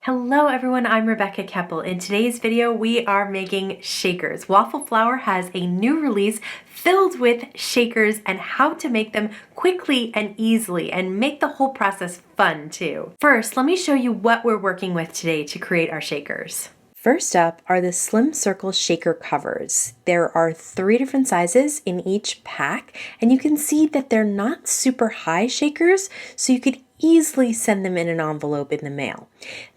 Hello everyone, I'm Rebecca Keppel. In today's video, we are making shakers. Waffle Flower has a new release filled with shakers and how to make them quickly and easily and make the whole process fun too. First, let me show you what we're working with today to create our shakers. First up are the Slim Circle shaker covers. There are 3 different sizes in each pack, and you can see that they're not super high shakers, so you could easily send them in an envelope in the mail.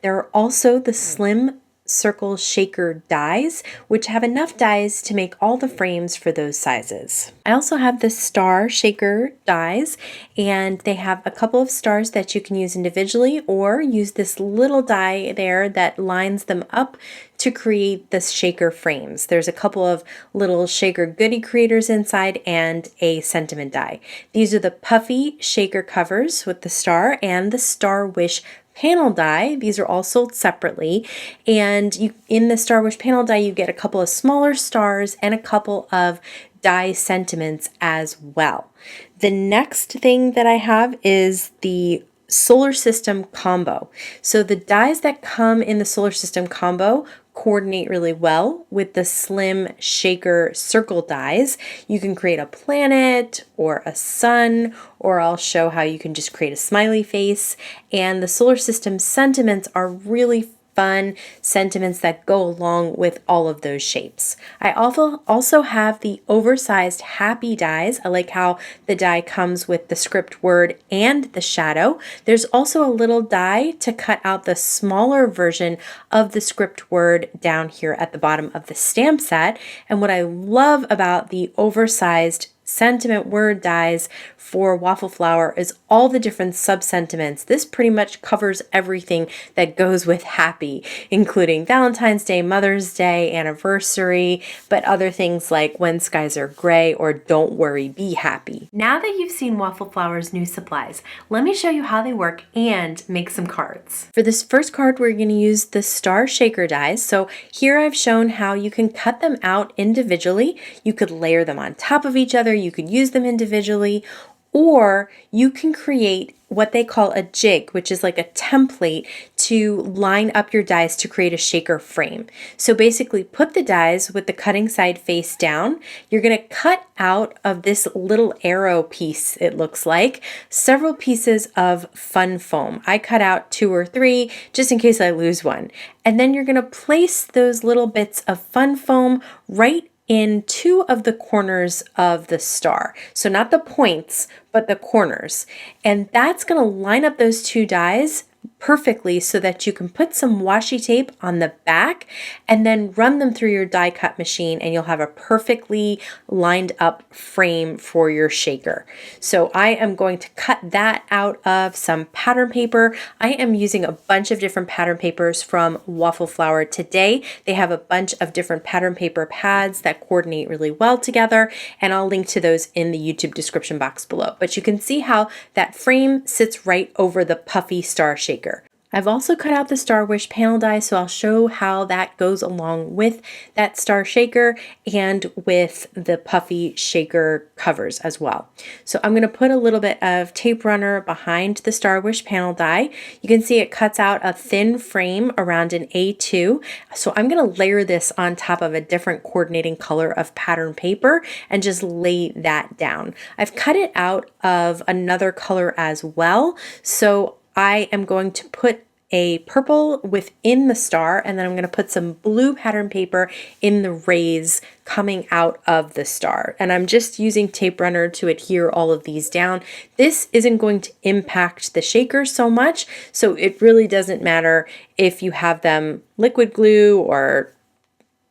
There are also the Slim Circle shaker dies, which have enough dies to make all the frames for those sizes. I also have the star shaker dies, and they have a couple of stars that you can use individually or use this little die there that lines them up to create the shaker frames. There's a couple of little shaker goodie creators inside and a sentiment die. These are the Puffy shaker covers with the star and the Star Wish panel die. These are all sold separately, and in the Star Wish panel die you get a couple of smaller stars and a couple of die sentiments as well. The next thing that I have is the solar system combo. So the dies that come in the solar system combo coordinate really well with the slim shaker circle dies. You can create a planet or a sun, or I'll show how you can just create a smiley face. And the solar system sentiments are really fun sentiments that go along with all of those shapes. I also have the oversized happy dies. I like how the die comes with the script word and the shadow. There's also a little die to cut out the smaller version of the script word down here at the bottom of the stamp set. And what I love about the oversized sentiment word dies for Waffle Flower is all the different sub-sentiments. This pretty much covers everything that goes with happy, including Valentine's Day, Mother's Day, anniversary, but other things like when skies are gray or don't worry, be happy. Now that you've seen Waffle Flower's new supplies, let me show you how they work and make some cards. For this first card, we're going to use the star shaker dies. So here I've shown how you can cut them out individually. You could layer them on top of each other. You could use them individually, or you can create what they call a jig, which is like a template to line up your dies to create a shaker frame. So basically put the dies with the cutting side face down. You're going to cut out of this little arrow piece, it looks like, several pieces of fun foam. I cut out 2 or 3 just in case I lose one. And then you're going to place those little bits of fun foam right in 2 of the corners of the star. So not the points, but the corners. And that's going to line up those 2 dies perfectly so that you can put some washi tape on the back and then run them through your die cut machine, and you'll have a perfectly lined up frame for your shaker. So I am going to cut that out of some pattern paper. I am using a bunch of different pattern papers from Waffle Flower today. They have a bunch of different pattern paper pads that coordinate really well together, and I'll link to those in the YouTube description box below. But you can see how that frame sits right over the Puffy star shaker. I've also cut out the Star Wish panel die, so I'll show how that goes along with that star shaker and with the Puffy shaker covers as well. So I'm going to put a little bit of tape runner behind the Star Wish panel die. You can see it cuts out a thin frame around an A2. So I'm going to layer this on top of a different coordinating color of pattern paper and just lay that down. I've cut it out of another color as well. So I am going to put a purple within the star, and then I'm going to put some blue pattern paper in the rays coming out of the star. And I'm just using tape runner to adhere all of these down. This isn't going to impact the shaker so much, so it really doesn't matter if you have them liquid glue or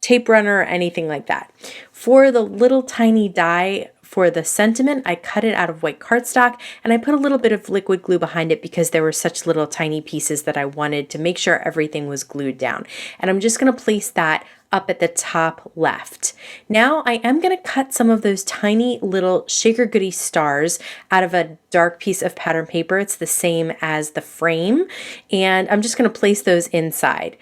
tape runner or anything like that. For the little tiny die for the sentiment, I cut it out of white cardstock, and I put a little bit of liquid glue behind it because there were such little tiny pieces that I wanted to make sure everything was glued down. And I'm just going to place that up at the top left. Now I am going to cut some of those tiny little shaker goodie stars out of a dark piece of pattern paper. It's the same as the frame, and I'm just going to place those inside.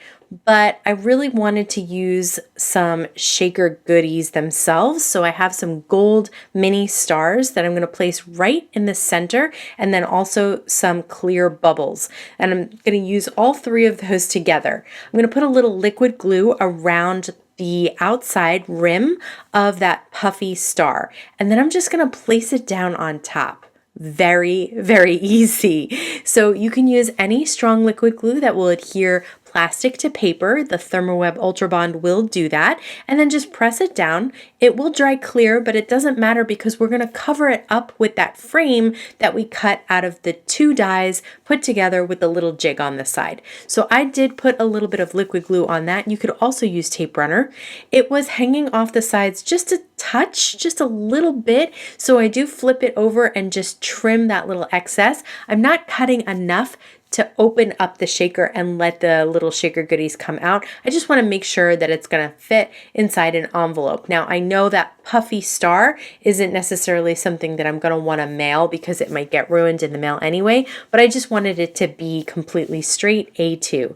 But I really wanted to use some shaker goodies themselves. So I have some gold mini stars that I'm going to place right in the center, and then also some clear bubbles. And I'm going to use all three of those together. I'm going to put a little liquid glue around the outside rim of that puffy star. And then I'm just going to place it down on top. Very, very easy. So you can use any strong liquid glue that will adhere plastic to paper. The Thermoweb Ultra Bond will do that. And then just press it down. It will dry clear, but it doesn't matter because we're going to cover it up with that frame that we cut out of the two dies put together with the little jig on the side. So I did put a little bit of liquid glue on that. You could also use tape runner. It was hanging off the sides just a touch, just a little bit. So I do flip it over and just trim that little excess. I'm not cutting enough to open up the shaker and let the little shaker goodies come out. I just want to make sure that it's going to fit inside an envelope. Now I know that puffy star isn't necessarily something that I'm going to want to mail because it might get ruined in the mail anyway, but I just wanted it to be completely straight A2.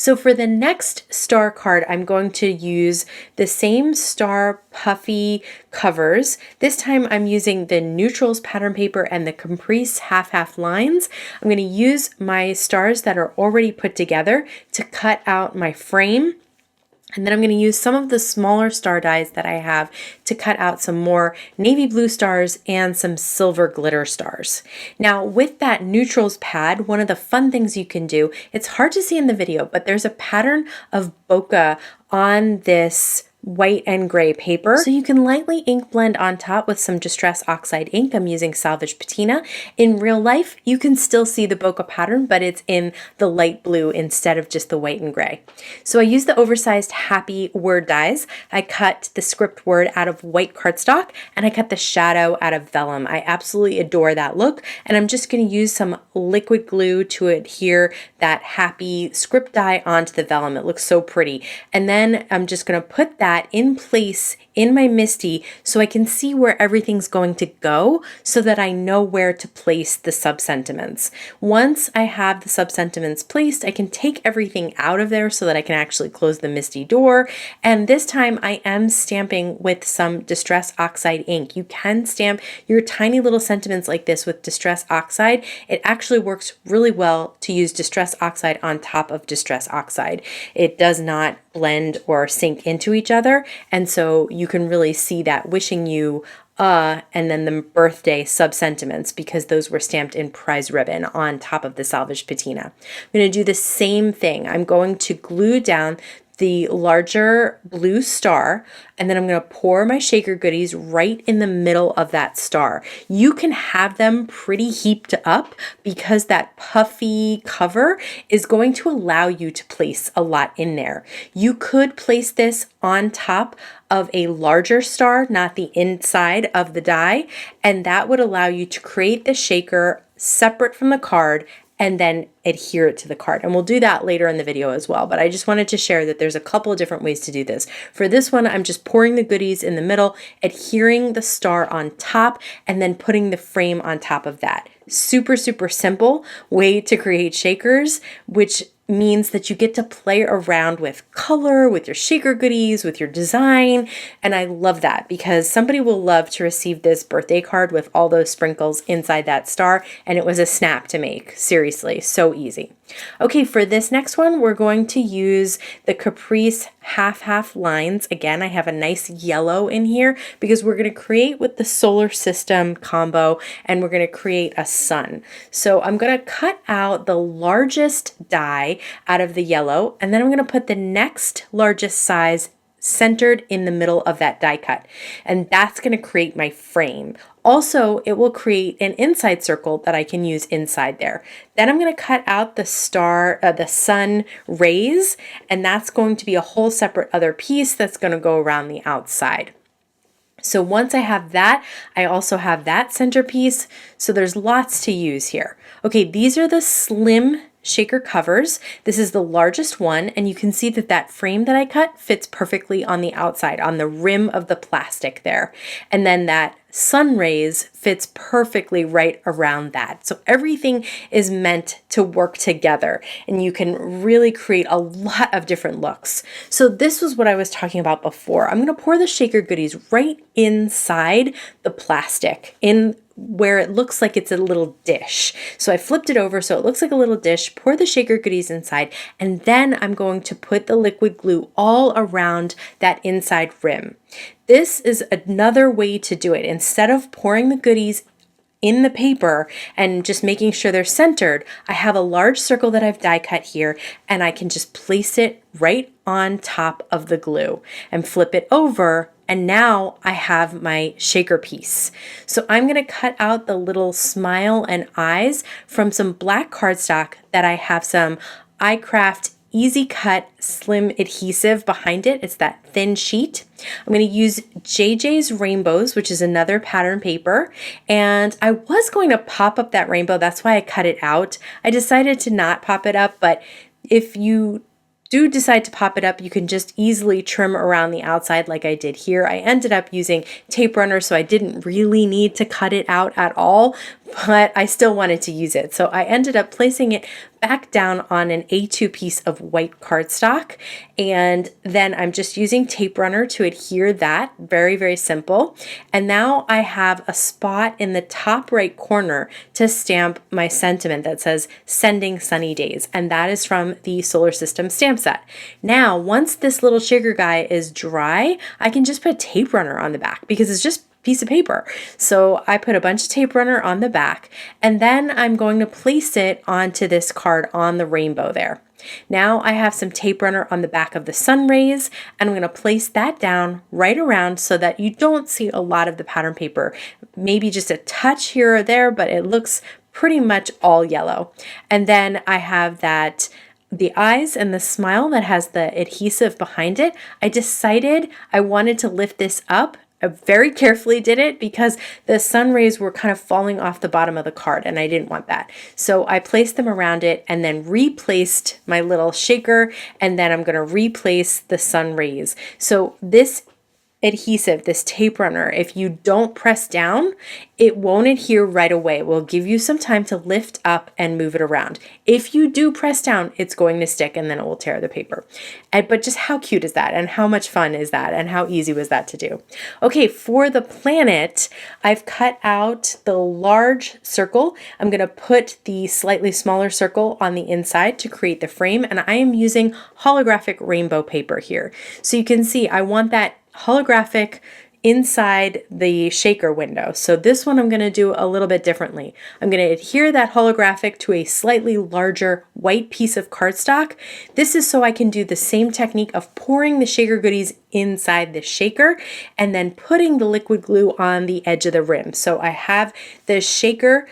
So for the next star card, I'm going to use the same star puffy covers. This time I'm using the neutrals pattern paper and the Caprice half lines. I'm going to use my stars that are already put together to cut out my frame. And then I'm going to use some of the smaller star dies that I have to cut out some more navy blue stars and some silver glitter stars. Now with that neutrals pad, one of the fun things you can do, it's hard to see in the video, but there's a pattern of bokeh on this white and gray paper. So you can lightly ink blend on top with some Distress Oxide ink. I'm using Salvage Patina. In real life, you can still see the bokeh pattern, but it's in the light blue instead of just the white and gray. So I used the Oversized Happy word dies. I cut the script word out of white cardstock, and I cut the shadow out of vellum. I absolutely adore that look, and I'm just going to use some liquid glue to adhere that happy script die onto the vellum. It looks so pretty. And then I'm just going to put that in place in my MISTI so I can see where everything's going to go so that I know where to place the sub-sentiments. Once I have the sub-sentiments placed, I can take everything out of there so that I can actually close the MISTI door. And this time I am stamping with some Distress Oxide ink. You can stamp your tiny little sentiments like this with Distress Oxide. It actually works really well to use Distress Oxide on top of Distress Oxide. It does not blend or sink into each other, and so you can really see that wishing you and then the birthday sub-sentiments because those were stamped in prize ribbon on top of the Salvage Patina. I'm going to do the same thing. I'm going to glue down the larger blue star, and then I'm going to pour my shaker goodies right in the middle of that star. You can have them pretty heaped up because that puffy cover is going to allow you to place a lot in there. You could place this on top of a larger star, not the inside of the die, and that would allow you to create the shaker separate from the card and then adhere it to the card. And we'll do that later in the video as well. But I just wanted to share that there's a couple of different ways to do this. For this one, I'm just pouring the goodies in the middle, adhering the star on top, and then putting the frame on top of that. Super, super simple way to create shakers, which means that you get to play around with color, with your shaker goodies, with your design. And I love that because somebody will love to receive this birthday card with all those sprinkles inside that star. And it was a snap to make. Seriously, so easy. Okay, for this next one, we're going to use the Caprice half lines. Again, I have a nice yellow in here because we're going to create with the solar system combo, and we're going to create a sun. So I'm going to cut out the largest die out of the yellow, and then I'm going to put the next largest size centered in the middle of that die cut. And that's going to create my frame. Also, it will create an inside circle that I can use inside there. Then I'm going to cut out the star, the sun rays, and that's going to be a whole separate other piece that's going to go around the outside. So once I have that, I also have that centerpiece. So there's lots to use here. Okay, these are the slim shaker covers. This is the largest one, and you can see that that frame that I cut fits perfectly on the outside, on the rim of the plastic there. And then that sun rays fits perfectly right around that. So everything is meant to work together, and you can really create a lot of different looks. So this was what I was talking about before. I'm going to pour the shaker goodies right inside the plastic, in where it looks like it's a little dish. So I flipped it over so it looks like a little dish, pour the shaker goodies inside, and then I'm going to put the liquid glue all around that inside rim. This is another way to do it. Instead of pouring the goodies in the paper and just making sure they're centered, I have a large circle that I've die cut here, and I can just place it right on top of the glue and flip it over. And now I have my shaker piece. So I'm going to cut out the little smile and eyes from some black cardstock that I have some iCraft Easy Cut Slim adhesive behind it. It's that thin sheet. I'm going to use JJ's Rainbows, which is another pattern paper. And I was going to pop up that rainbow. That's why I cut it out. I decided to not pop it up, but if you do decide to pop it up, you can just easily trim around the outside like I did here. I ended up using tape runner, so I didn't really need to cut it out at all, but I still wanted to use it. So I ended up placing it back down on an A2 piece of white cardstock, and then I'm just using tape runner to adhere that. Very, very simple. And now I have a spot in the top right corner to stamp my sentiment that says "Sending Sunny Days," and that is from the Solar System stamp set. Now, once this little shaker guy is dry, I can just put tape runner on the back because it's just piece of paper. So I put a bunch of tape runner on the back, and then I'm going to place it onto this card on the rainbow there. Now I have some tape runner on the back of the sun rays, and I'm going to place that down right around so that you don't see a lot of the pattern paper. Maybe just a touch here or there, but it looks pretty much all yellow. And then I have the eyes and the smile that has the adhesive behind it. I decided I wanted to lift this up. I very carefully did it because the sun rays were kind of falling off the bottom of the card, and I didn't want that. So I placed them around it and then replaced my little shaker, and then I'm going to replace the sun rays. So this adhesive, this tape runner, if you don't press down, it won't adhere right away. It will give you some time to lift up and move it around. If you do press down, it's going to stick and then it will tear the paper. But just how cute is that? And how much fun is that? And how easy was that to do? Okay, for the planet, I've cut out the large circle. I'm going to put the slightly smaller circle on the inside to create the frame. And I am using holographic rainbow paper here. So you can see I want that holographic inside the shaker window. So this one I'm going to do a little bit differently. I'm going to adhere that holographic to a slightly larger white piece of cardstock. This is so I can do the same technique of pouring the shaker goodies inside the shaker and then putting the liquid glue on the edge of the rim. So I have the shaker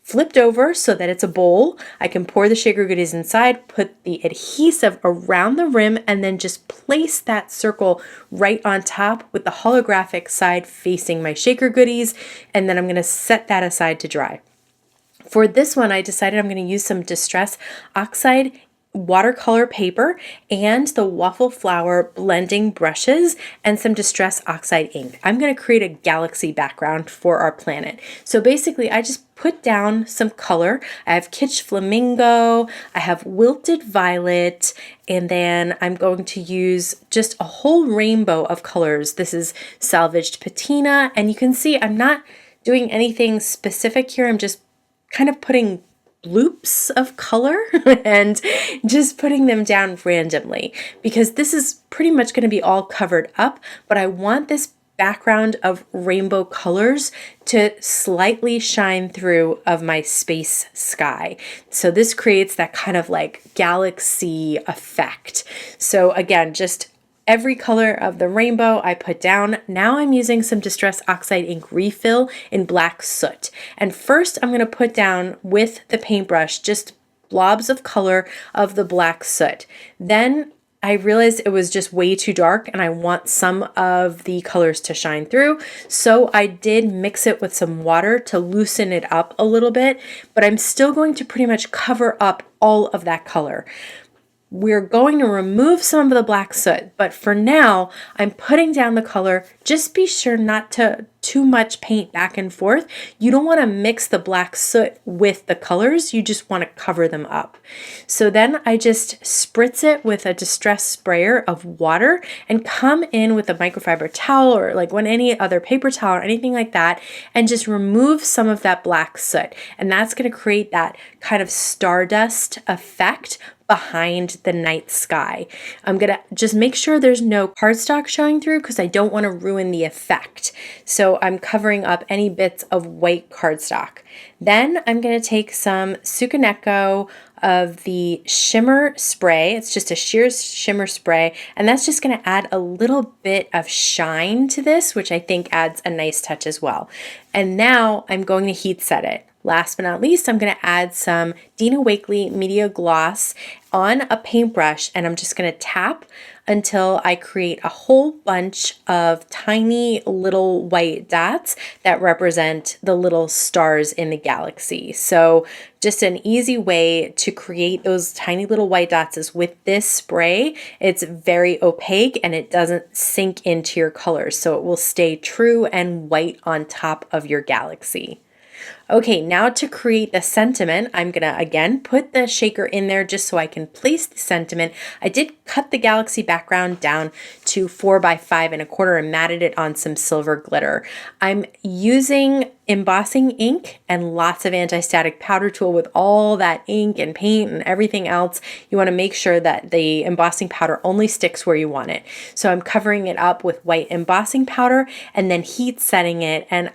flipped over so that it's a bowl. I can pour the shaker goodies inside, put the adhesive around the rim, and then just place that circle right on top with the holographic side facing my shaker goodies. And then I'm going to set that aside to dry. For this one, I decided I'm going to use some Distress Oxide watercolor paper and the Waffle Flower blending brushes and some Distress Oxide ink. I'm going to create a galaxy background for our planet. So basically I just put down some color. I have Kitsch Flamingo, I have Wilted Violet, and then I'm going to use just a whole rainbow of colors. This is Salvaged Patina, and you can see I'm not doing anything specific here. I'm just kind of putting loops of color and just putting them down randomly because this is pretty much going to be all covered up, but I want this background of rainbow colors to slightly shine through of my space sky. So this creates that kind of like galaxy effect. So again, just every color of the rainbow I put down. Now I'm using some Distress Oxide ink refill in Black Soot. And first I'm going to put down with the paintbrush just blobs of color of the black soot. Then I realized it was just way too dark and I want some of the colors to shine through. So I did mix it with some water to loosen it up a little bit, but I'm still going to pretty much cover up all of that color. We're going to remove some of the black soot, but for now, I'm putting down the color. Just be sure not to too much paint back and forth. You don't want to mix the black soot with the colors. You just want to cover them up. So then I just spritz it with a distress sprayer of water and come in with a microfiber towel or like any other paper towel or anything like that and just remove some of that black soot. And that's going to create that kind of stardust effect behind the night sky. I'm gonna just make sure there's no cardstock showing through because I don't want to ruin the effect. So I'm covering up any bits of white cardstock. Then I'm gonna take some Sukaneko of the shimmer spray. It's just a sheer shimmer spray, and that's just gonna add a little bit of shine to this, which I think adds a nice touch as well. And now I'm going to heat set it. Last but not least, I'm going to add some Dina Wakley Media Gloss on a paintbrush, and I'm just going to tap until I create a whole bunch of tiny little white dots that represent the little stars in the galaxy. So just an easy way to create those tiny little white dots is with this spray. It's very opaque and it doesn't sink into your colors, so it will stay true and white on top of your galaxy. Okay, now to create the sentiment, I'm gonna again put the shaker in there just so I can place the sentiment. I did cut the galaxy background down to 4 by 5 1/4 and matted it on some silver glitter. I'm using embossing ink and lots of anti-static powder tool with all that ink and paint and everything else. You want to make sure that the embossing powder only sticks where you want it. So I'm covering it up with white embossing powder and then heat setting it, and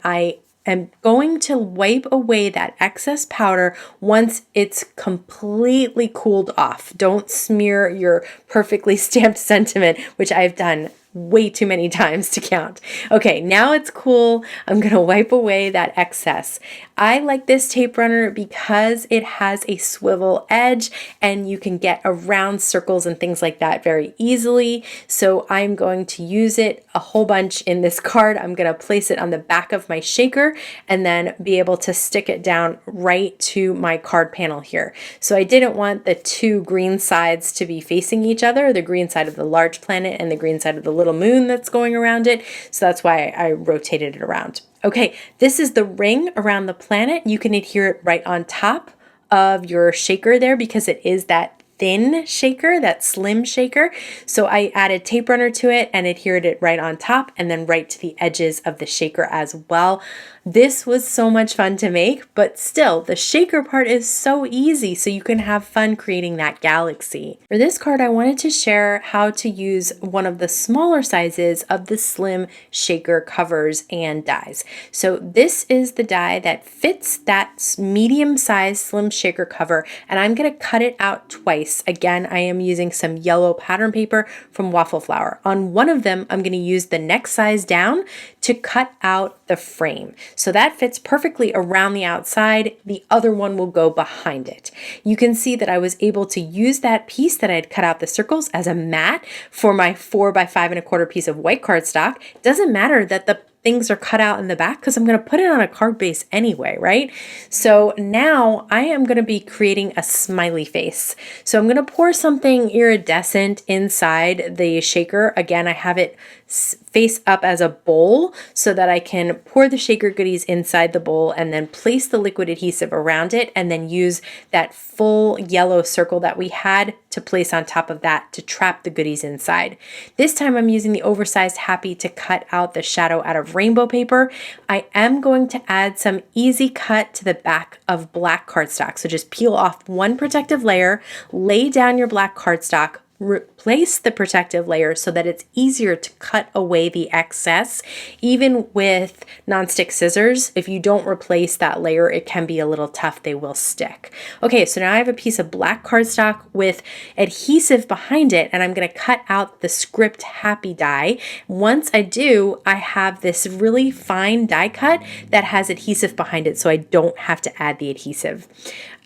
I'm going to wipe away that excess powder once it's completely cooled off. Don't smear your perfectly stamped sentiment, which I've done way too many times to count. Okay, now it's cool. I'm gonna wipe away that excess. I like this tape runner because it has a swivel edge and you can get around circles and things like that very easily. So I'm going to use it a whole bunch in this card. I'm gonna place it on the back of my shaker and then be able to stick it down right to my card panel here. So I didn't want the two green sides to be facing each other, the green side of the large planet and the green side of the little moon that's going around it. So that's why I rotated it around. Okay, this is the ring around the planet. You can adhere it right on top of your shaker there because it is that thin shaker, that slim shaker. So I added tape runner to it and adhered it right on top and then right to the edges of the shaker as well. This was so much fun to make, but still the shaker part is so easy, so you can have fun creating that galaxy. For this card, I wanted to share how to use one of the smaller sizes of the slim shaker covers and dies. So this is the die that fits that medium-sized slim shaker cover, and I'm gonna cut it out twice. Again, I am using some yellow pattern paper from Waffle Flower. On one of them, I'm gonna use the next size down to cut out the frame. So that fits perfectly around the outside. The other one will go behind it. You can see that I was able to use that piece that I had cut out the circles as a mat for my 4 by 5 1/4 piece of white cardstock. It doesn't matter that the things are cut out in the back because I'm going to put it on a card base anyway, right? So now I am going to be creating a smiley face. So I'm going to pour something iridescent inside the shaker. Again, I have it face up as a bowl so that I can pour the shaker goodies inside the bowl and then place the liquid adhesive around it and then use that full yellow circle that we had to place on top of that to trap the goodies inside. This time I'm using the Oversized Happy to cut out the shadow out of rainbow paper. I am going to add some easy cut to the back of black cardstock. So just peel off one protective layer, lay down your black cardstock, replace the protective layer so that it's easier to cut away the excess. Even with nonstick scissors, if you don't replace that layer, it can be a little tough. They will stick. Okay, so now I have a piece of black cardstock with adhesive behind it, and I'm going to cut out the script happy die. Once I do, I have this really fine die cut that has adhesive behind it, so I don't have to add the adhesive.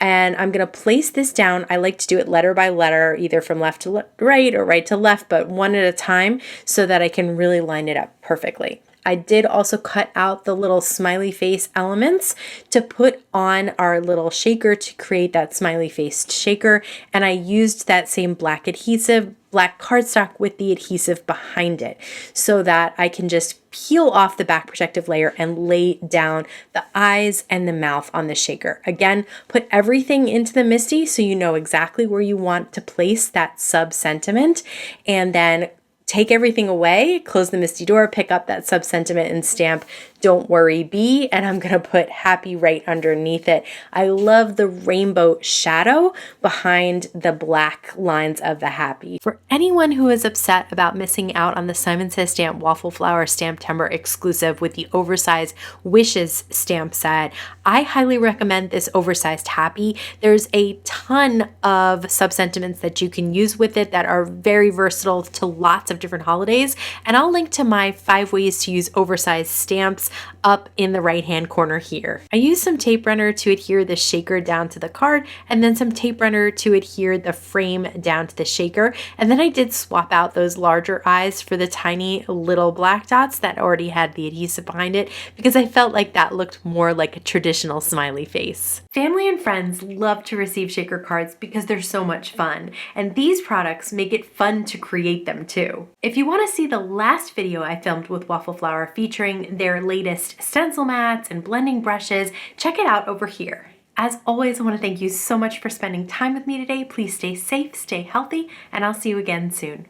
And I'm going to place this down. I like to do it letter by letter, either from left to right or right to left, but one at a time so that I can really line it up perfectly. I did also cut out the little smiley face elements to put on our little shaker to create that smiley faced shaker. And I used that same black adhesive, black cardstock with the adhesive behind it so that I can just peel off the back protective layer and lay down the eyes and the mouth on the shaker. Again, put everything into the MISTI so you know exactly where you want to place that sub-sentiment, and then take everything away, close the MISTI door, pick up that sub-sentiment and stamp "Don't Worry Bee," and I'm gonna put "Happy" right underneath it. I love the rainbow shadow behind the black lines of the happy. For anyone who is upset about missing out on the Simon Says Stamp Waffle Flower Stamptember exclusive with the Oversized Wishes stamp set, I highly recommend this Oversized Happy. There's a ton of sub-sentiments that you can use with it that are very versatile to lots of different holidays, and I'll link to my 5 ways to use oversized stamps up in the right hand corner here. I used some tape runner to adhere the shaker down to the card, and then some tape runner to adhere the frame down to the shaker, and then I did swap out those larger eyes for the tiny little black dots that already had the adhesive behind it because I felt like that looked more like a traditional smiley face. Family and friends love to receive shaker cards because they're so much fun, and these products make it fun to create them too. If you want to see the last video I filmed with Waffle Flower featuring their latest stencil mats and blending brushes, check it out over here. As always, I want to thank you so much for spending time with me today. Please stay safe, stay healthy, and I'll see you again soon.